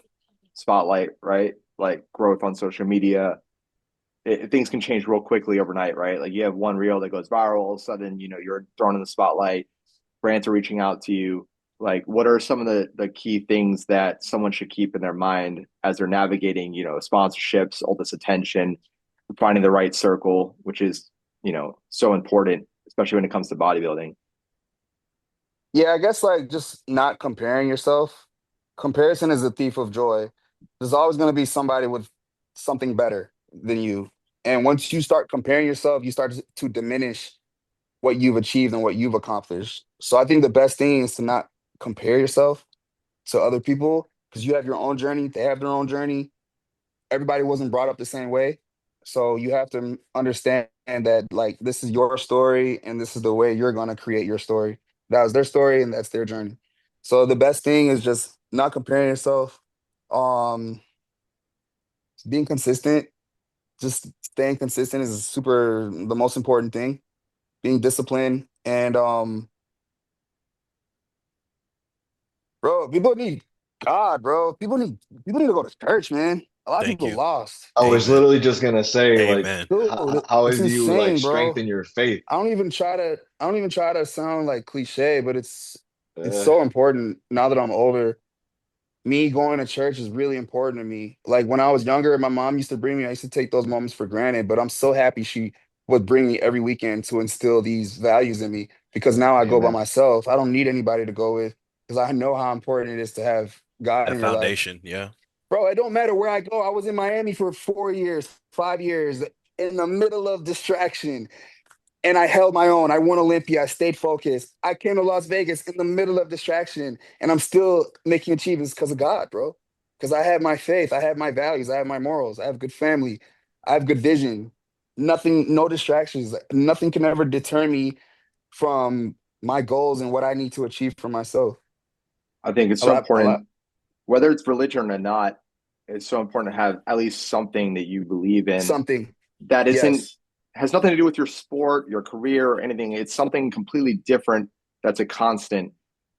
spotlight, right? Like growth on social media. Things can change real quickly overnight, right? Like you have one reel that goes viral, all of a sudden, you're thrown in the spotlight, brands are reaching out to you. Like, what are some of the key things that someone should keep in their mind as they're navigating, sponsorships, all this attention, finding the right circle, which is, so important, especially when it comes to bodybuilding. Yeah, I guess like just not comparing yourself. Comparison is a thief of joy. There's always going to be somebody with something better than you. And once you start comparing yourself, you start to diminish what you've achieved and what you've accomplished. So I think the best thing is to not compare yourself to other people because you have your own journey, they have their own journey. Everybody wasn't brought up the same way. So you have to understand that like this is your story and this is the way you're gonna create your story. That was their story and that's their journey. So the best thing is just not comparing yourself. Um, being consistent, just staying consistent is super the most important thing. Being disciplined and bro, people need God, bro. People need to go to church, man. A lot of Thank people you. lost. I was Amen. literally just gonna say, like, Amen. Dude, how it's have you like insane, bro. strengthened your faith? I don't even try to sound like cliche, but it's Uh, so important now that I'm older. Me going to church is really important to me. Like when I was younger, my mom used to bring me, I used to take those moments for granted, but I'm so happy she would bring me every weekend to instill these values in me because now I go by amen. myself. I don't need anybody to go with because I know how important it is to have God That in your life. foundation. Yeah. Bro, it don't matter where I go. I was in Miami for 4 years, 5 years in the middle of distraction and I held my own. I won Olympia. I stayed focused. I came to Las Vegas in the middle of distraction, and I'm still making achievements because of God, bro. Because I have my faith, I have my values, I have my morals, I have good family, I have good vision. Nothing, no distractions. Nothing can ever deter me from my goals and what I need to achieve for myself. I think it's A so lot, a lot, important, whether it's religion or not, it's so important to have at least something that you believe in something. that isn't Yes, has nothing to do with your sport, your career, or anything. It's something completely different that's a constant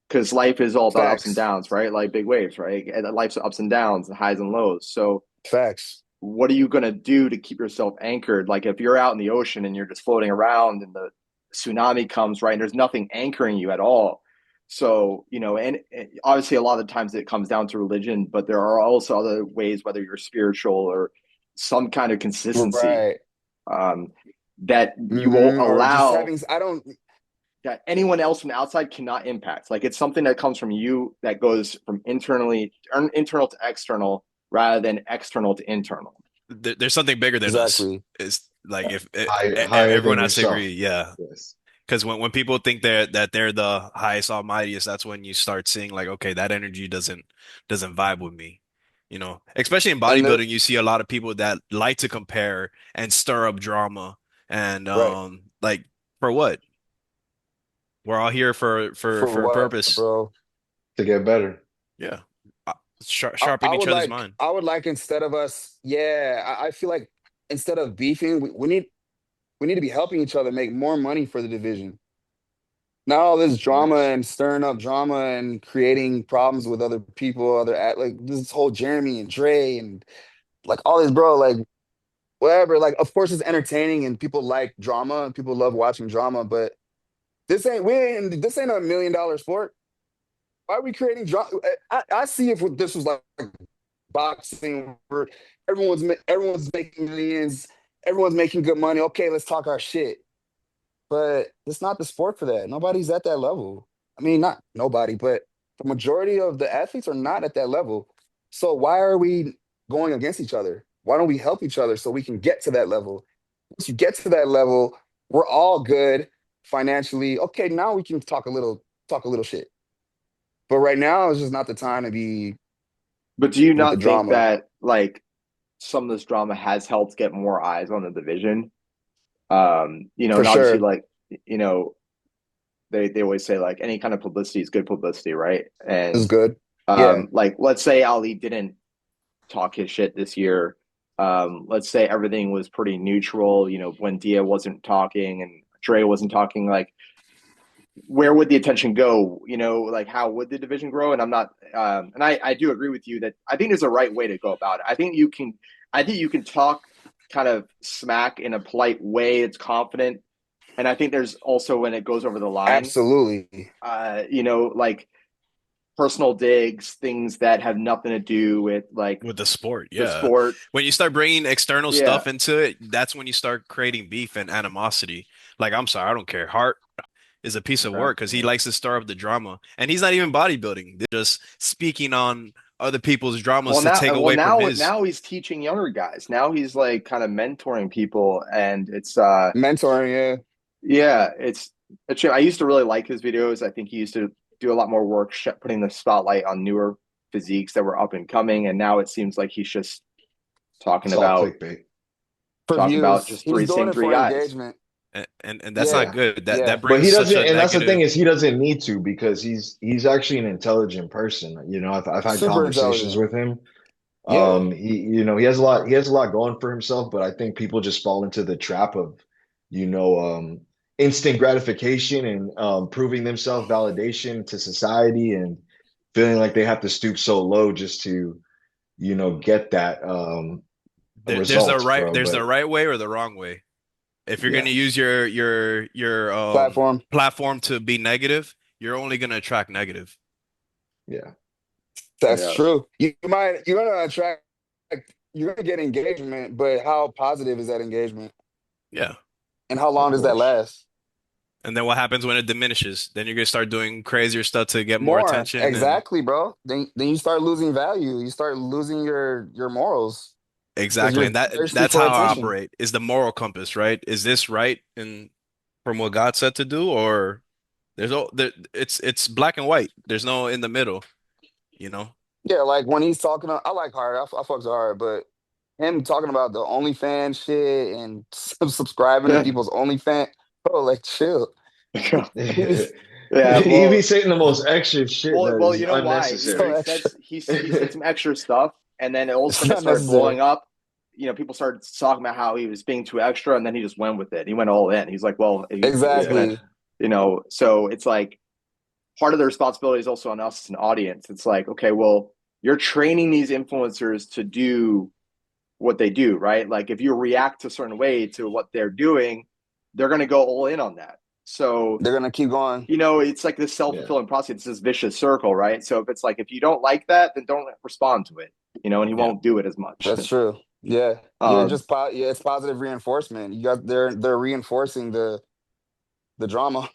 because life is all about ups and facts, downs, right? Like big waves, right? And life's ups and downs, the highs and lows. So facts. what are you going to do to keep yourself anchored? Like if you're out in the ocean and you're just floating around and the tsunami comes, right, and there's nothing anchoring you at all. So, and obviously a lot of times it comes down to religion, but there are also other ways, whether you're spiritual or some kind of consistency, Right. um, that you won't Or just allow having, I don't, that anyone else from the outside cannot impact. Like it's something that comes from you that goes from internal to external rather than external to internal. There's something bigger than us. exactly. It's like if Higher everyone than has to yourself. agree. Yeah. Yes. Because when people think they're the highest almightiest, that's when you start seeing like, okay, that energy doesn't vibe with me. You know, especially in And the bodybuilding, you see a lot of people that like to compare and stir up drama and right like for what? We're all here for for for a what, purpose. bro? to get better. Yeah. Sharpen each other's mind. I would like instead of us, yeah, I feel like instead of beefing, we need to be helping each other make more money for the division. Not all this drama Facts. and stirring up drama and creating problems with other people, like this whole Jeremy and Dre and like all this, bro. Like whatever. Like of course it's entertaining and people like drama and people love watching drama, but this ain't $1 million sport. Why are we creating drama? I see if this was like boxing where everyone's making millions, everyone's making good money. Okay, let's talk our shit. But it's not the sport for that. Nobody's at that level. I mean, not nobody, but the majority of the athletes are not at that level. So why are we going against each other? Why don't we help each other so we can get to that level? Once you get to that level, we're all good financially. Okay, now we can talk a little shit. But right now is just not the time to be But do you with the not think drama. that like some of this drama has helped get more eyes on the division? For And obviously sure. like, you know, they always say like any kind of publicity is good publicity, right? It's And good. Yeah. like let's say Ali didn't talk his shit this year. Let's say everything was pretty neutral, when Dia wasn't talking and Dre wasn't talking, like where would the attention go? Like how would the division grow? And I'm not and I do agree with you that I think there's a right way to go about it. I think you can talk kind of smack in a polite way, it's confident. And I think there's also when it goes over the line, Absolutely. like personal digs, things that have nothing to do with like With the sport, the yeah. sport. When you start bringing external Yeah. stuff into it, that's when you start creating beef and animosity. Like, I'm sorry, I don't care. Hart is a piece of work because he Exactly. likes to stir up the drama. And he's not even bodybuilding. They're just speaking on other people's dramas Well, to take away from his. now he's teaching younger guys. Now he's like kind of mentoring people, and it's Mentoring, yeah. yeah, it's. I used to really like his videos. I think he used to do a lot more work putting the spotlight on newer physiques that were up and coming, and now it seems like he's just talking It's all about clickbait. For just views. He's doing same it three for guys. engagement. And that's not Yeah. good. That Yeah. But brings he such doesn't, a and that's the thing negative. is he doesn't need to because he's actually an intelligent person. I've had Super conversations intelligent. with him. Yeah. He has a lot going for himself, but I think people just fall into the trap of, you know, instant gratification and proving themselves validation to society and feeling like they have to stoop so low just to, get that result, bro. There's the But right way or the wrong way. If you're going yeah, to use your Platform. platform to be negative, you're only going to attract negative. yeah, That's Yeah, true. You're gonna attract you're gonna get engagement, but how positive is that engagement? Yeah. And how of long does that course. last? And then what happens when it diminishes? Then you're going to start doing crazier stuff to get more More. attention and Exactly, bro. Then you start losing value. You start losing your morals because exactly. you're And thirsty that's for how I attention. operate is the moral compass, right? Is this right and from what God said to do or it's black and white. There's no in the middle, you know? Yeah, like when he's talking, I like Hard. I fucks with Hard, but him talking about the OnlyFans shit and subscribing to yeah. people's OnlyFans, bro, like chill. He was He be Well, saying the most extra shit that well, is you know why? so unnecessary. He said extra. he said some extra stuff, and then all of a It's sudden it not started necessary. blowing up. People started talking about how he was being too extra, and then he just went with it. He went all in. He's like, well, if it's Yeah, gonna, Exactly. so it's like part of the responsibility is also on us as an audience. It's like, okay, well, you're training these influencers to do what they do, right? Like if you react a certain way to what they're doing, they're going to go all in on that. So, They're gonna keep going. it's like this yeah, self-fulfilling process, it's this vicious circle, right? So if it's like, if you don't like that, then don't respond to it, and he Yeah. won't do it as much. That's true. Yeah. You're um, just yeah, it's positive reinforcement. You got they're reinforcing the drama.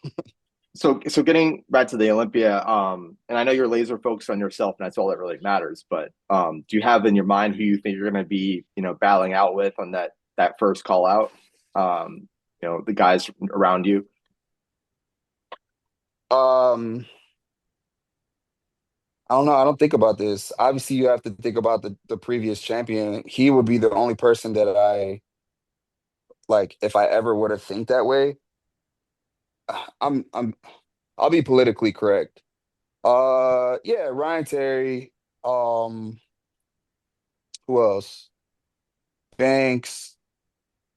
so getting back to the Olympia, and I know you're laser focused on yourself and that's all that really matters, but do you have in your mind who you think you're going to be, battling out with on that first call out? The guys around you. Um, I don't know. I don't think about this. Obviously, you have to think about the previous champion. He would be the only person that I like if I ever were to think that way. I'm I'll be politically correct. Yeah, Ryan Terry. Um, who else? Banks.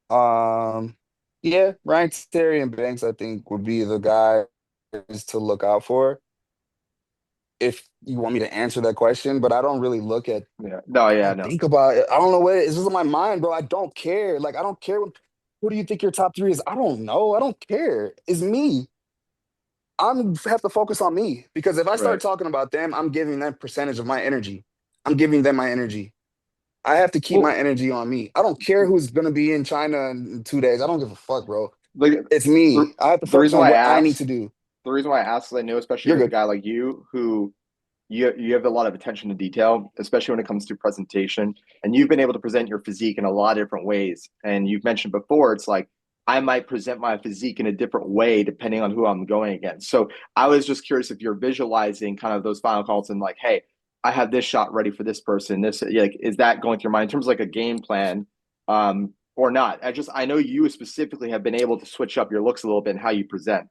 Um, yeah, Ryan Terry and Banks, I think, would be the guys to look out for if you want me to answer that question. But I don't really look at, Yeah. No, I yeah, don't no. think about it. I don't know what it is. It's just in my mind, bro. I don't care. Like, I don't care who do you think your top three is? I don't know. I don't care. It's me. I'm have to focus on me because if I start Right. talking about them, I'm giving them percentage of my energy. I'm giving them my energy. I have to keep my Well, energy on me. I don't care who's gonna be in China in 2 days. I don't give a fuck, bro. like It's the, me. I have to the focus reason on why I what I need asked, to do. the reason why I asked is I know, especially You're with a good. guy like you who you have a lot of attention to detail, especially when it comes to presentation. And you've been able to present your physique in a lot of different ways. And you've mentioned before, it's like I might present my physique in a different way depending on who I'm going against. So I was just curious if you're visualizing kind of those final calls and like, hey, I have this shot ready for this person. This like is that going through your mind in terms of like a game plan, or not? I know you specifically have been able to switch up your looks a little bit and how you present.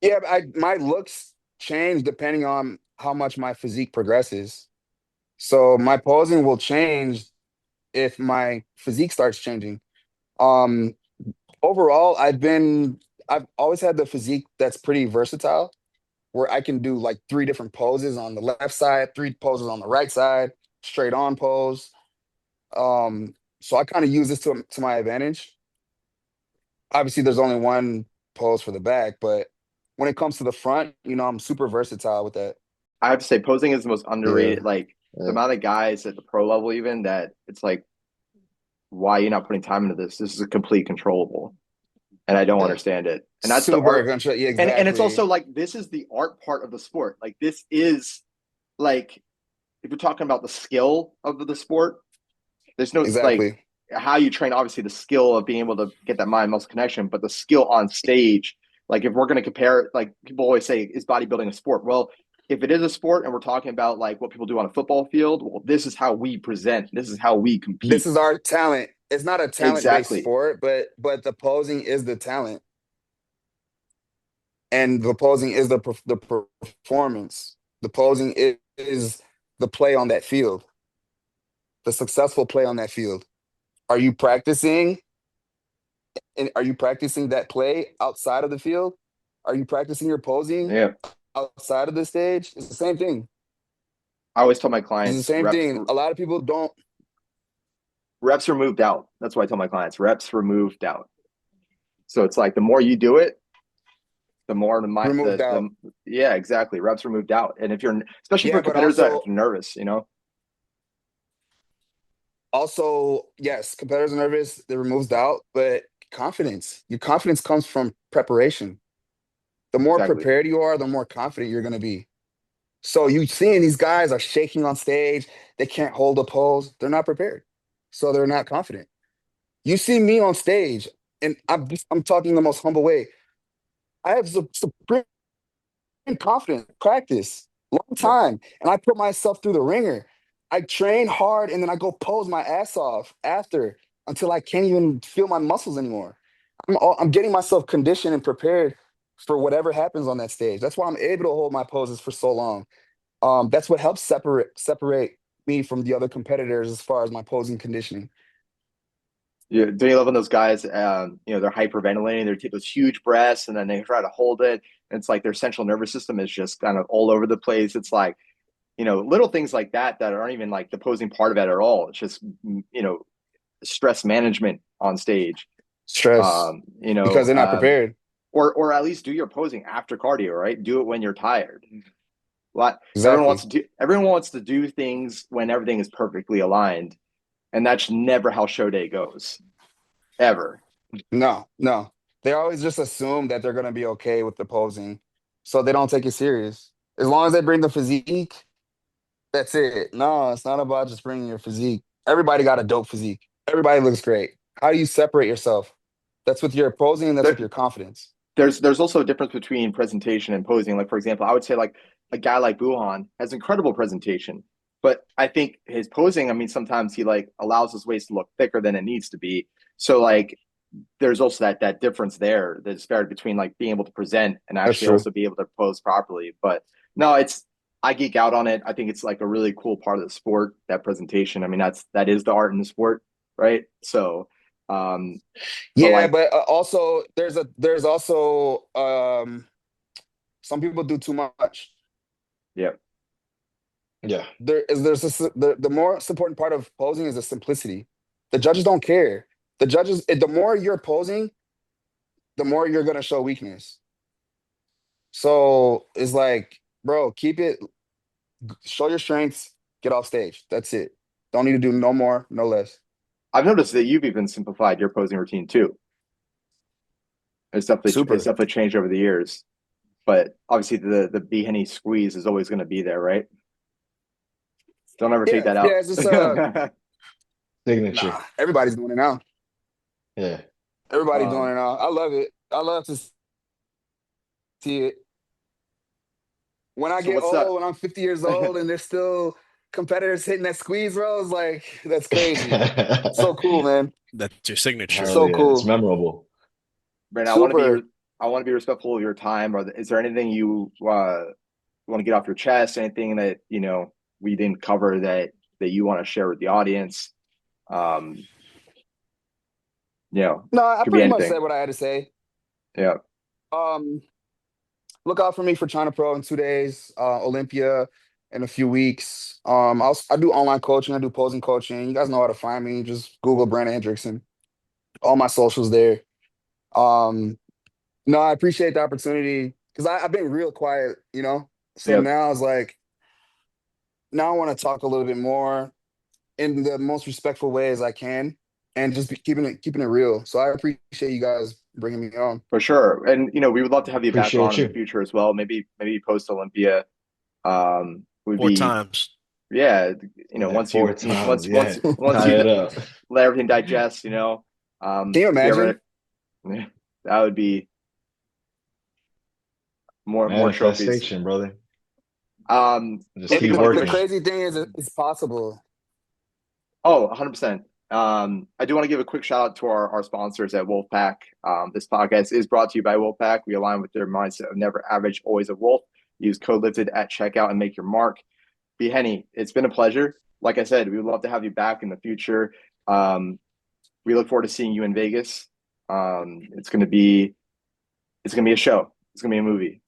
Yeah, my looks change depending on how much my physique progresses. So my posing will change if my physique starts changing. Um, Overall, I've always had the physique that's pretty versatile, where I can do like three different poses on the left side, three poses on the right side, straight on pose. So I kind of use this to my advantage. Obviously, there's only one pose for the back, but when it comes to the front, I'm super versatile with that. I have to say, posing is the most underrated. Yeah, Like the Yeah. amount of guys at the pro level, even that it's like, why are you not putting time into this? This is a complete controllable, and I don't Yeah. understand it. And that's the super art. control. Yeah, And it's also exactly, like this is the art part of the sport. Like this is like if you're talking about the skill of the sport, there's no like exactly. how you train. Obviously, the skill of being able to get that mind muscle connection, but the skill on stage. Like if we're going to compare, like people always say, is bodybuilding a sport? Well, if it is a sport and we're talking about like what people do on a football field, well, this is how we present. This is how we This compete. is our talent. It's not a talent-based Exactly. sport, but the posing is the talent, and the posing is the performance. The posing is the play on that field, the successful play on that field. Are you practicing? And are you practicing that play outside of the field? Are you practicing your posing Yeah. outside of the stage? It's the same thing. I always tell my It's the clients same thing. A lot of people don't reps removed out. That's why I tell my clients reps removed out. So it's like the more you do it, the more remove doubt. the yeah, exactly. Reps removed out. And if you're especially Yeah, for but competitors that are also nervous, yes, competitors are nervous, it removes doubt, but confidence. Your confidence comes from preparation. The more exactly. prepared you are, the more confident you're gonna be. So you seeing these guys are shaking on stage, they can't hold a pose, they're not prepared. So they're not confident. You see me on stage, and I'm talking the most humble way. I have supreme confidence, practice, long Yeah. time, and I put myself through the ringer. I train hard, and then I go pose my ass off after until I can't even feel my muscles anymore. I'm getting myself conditioned and prepared for whatever happens on that stage. That's why I'm able to hold my poses for so long. That's what helps separate me from the other competitors as far as my posing conditioning. Yeah. Do you love when those guys, they're hyperventilating, they take those huge breaths and then they try to hold it. And it's like their central nervous system is just kind of all over the place. It's like, little things like that aren't even like the posing part of it at all. It's just, stress management on stage. Stress Um, because they're not prepared. or at least do your posing after cardio, right? Do it when you're tired. Lot Exactly. everyone wants to do things when everything is perfectly aligned, and that's never how show day goes, ever. No, no. They always just assume that they're gonna be okay with the posing, so they don't take it serious. As long as they bring the physique, that's it. No, it's not about just bringing your physique. Everybody got a dope physique. Everybody looks great. How do you separate yourself? That's with your posing and that's with There, your confidence. there's also a difference between presentation and posing. Like for example, I would say like a guy like Buhan has incredible presentation, but I think his posing, I mean, sometimes he like allows his waist to look thicker than it needs to be. So like there's also that difference there, the disparity between like being able to present and That's actually true. also be able to pose properly. But no, it's I geek out on it. I think it's like a really cool part of the sport, that presentation. I mean, that is the art in the sport, right? So but Yeah, like but also there's also some people do too much. yeah, Yeah. The most important part of posing is the simplicity. The judges don't care. The more you're posing, the more you're gonna show weakness. So it's like, bro, keep it, show your strengths, get off stage. That's it. Don't need to do no more, no less. I've noticed that you've even simplified your posing routine too. It's Super. definitely changed over the years. But obviously the Henny squeeze is always going to be there, right? Don't ever take Yeah, that yeah, out. it's just Signature. nah, everybody's doing it now. Yeah. Everybody's doing um, it now. I love it. I love to see it. When I so get what's that? old, when I'm 50 years old and there's still competitors hitting that squeeze rows, like that's crazy. So cool, man. That's your signature. Hell So yeah. It's cool. memorable. Brandon, Super. I want to be respectful of your time. Is there anything you want to get off your chest? Anything that we didn't cover that you want to share with the audience? Um, No, I could be pretty much anything. said what I had to say. Yeah, Um, Look out for me for China Pro in 2 days, Olympia in a few weeks. I do online coaching, I do posing coaching. You guys know how to find me. Just Google Brandon Hendrickson. All my socials there. Um, no, I appreciate the opportunity because I've been real quiet, you know. So yep, now it's like now I want to talk a little bit more in the most respectful way as I can, and just keeping it real. So I appreciate you guys bringing me on. for sure. And we would love to have you back on Appreciate in the you. future as well. Maybe post Olympia. Would Four be times. yeah. Yeah, Once four you times. Yeah. once Tie you it up. let everything digest, Can you if you imagine? ever that would be more trophies. Manifestation, brother. Just Anything keep you want to give The a working. crazy thing is, it's possible. oh 100%. I do want to give a quick shout out to our sponsors at Wolfpack. This podcast is brought to you by Wolfpack. We align with their mindset of never average, always a wolf. Use code lifted at checkout and make your mark. B Henny, it's been a pleasure. Like I said, we would love to have you back in the future. Um, we look forward to seeing you in Vegas. It's gonna be a show. It's gonna be a movie,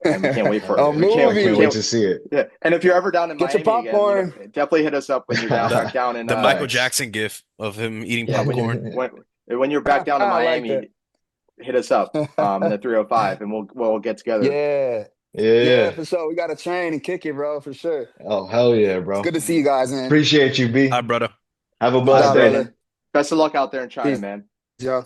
and we can't wait for A it. Oh, I We can't movie. wait can't. to see it. Yeah, and if you're ever down in Get your Miami again, popcorn. definitely hit us up when you're down The back down in the Michael Facts. Jackson gif of him eating yeah popcorn. when you're back down in I like that. Miami, hit us up in the 305, and we'll get together. Yeah. Yeah, Yeah. for sure. We got to train and kick it, bro, for sure. Oh, hell yeah, It's bro. good to see you guys, man. Appreciate you, Hi, B. brother. Have a All No right, blessed doubt, day. Brandon. brother. Best of luck out there in China, Peace, man. y'all.